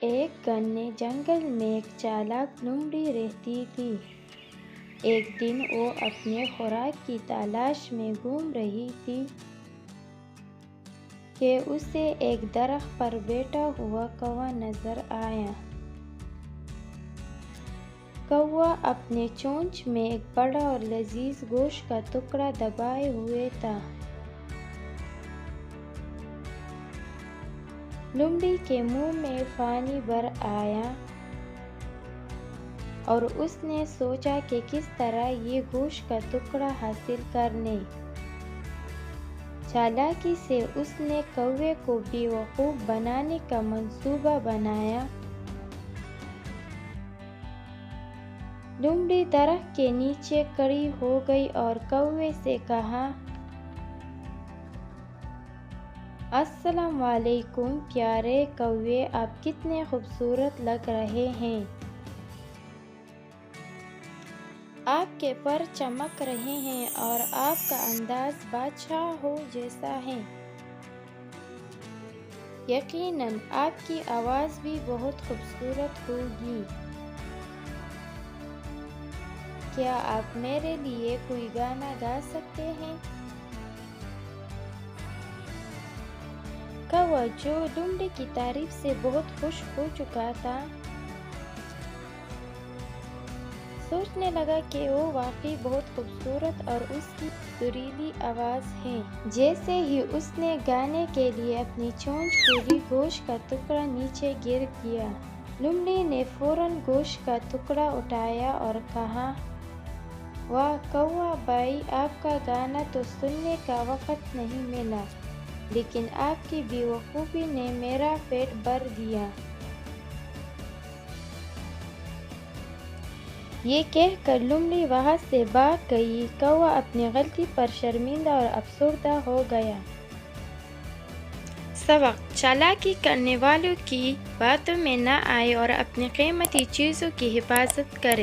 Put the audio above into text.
ایک گھنے جنگل میں ایک چالاک لومڑی رہتی تھی۔ ایک دن وہ اپنے خوراک کی تلاش میں گھوم رہی تھی کہ اسے ایک درخت پر بیٹھا ہوا کوا نظر آیا۔ کوا اپنے چونچ میں ایک بڑا اور لذیذ گوشت کا ٹکڑا دبائے ہوئے تھا۔ لومڑی کے منہ میں پانی بھر آیا اور اس نے سوچا کہ کس طرح یہ گوشت کا ٹکڑا حاصل کر لے۔ چالاکی سے اس نے کوے کو بے وقوف بنانے کا منصوبہ بنایا۔ لومڑی درخت کے نیچے کھڑی ہو گئی اور کوے سے کہا، السلام علیکم پیارے کوے، آپ کتنے خوبصورت لگ رہے ہیں۔ آپ کے پر چمک رہے ہیں اور آپ کا انداز بادشاہوں جیسا ہے۔ یقیناً آپ کی آواز بھی بہت خوبصورت ہوگی۔ کیا آپ میرے لیے کوئی گانا گا سکتے ہیں؟ کوا، جو لومڑی کی تعریف سے بہت خوش ہو چکا تھا، سوچنے لگا کہ وہ واقعی بہت خوبصورت اور اس کی سریلی آواز ہے۔ جیسے ہی اس نے گانے کے لیے اپنی چونچ کھولی، گوشت کا ٹکڑا نیچے گر گیا۔ لومڑی نے فوراً گوشت کا ٹکڑا اٹھایا اور کہا، واہ کوا بھائی، آپ کا گانا تو سننے کا وقت نہیں ملا، لیکن آپ کی بے وقوفی نے میرا پیٹ بھر دیا۔ یہ کہہ کر لومڑی وہاں سے بھاگ گئی۔ کوا اپنی غلطی پر شرمندہ اور افسردہ ہو گیا۔ سبق: چالاکی کرنے والوں کی باتوں میں نہ آئے اور اپنی قیمتی چیزوں کی حفاظت کرے۔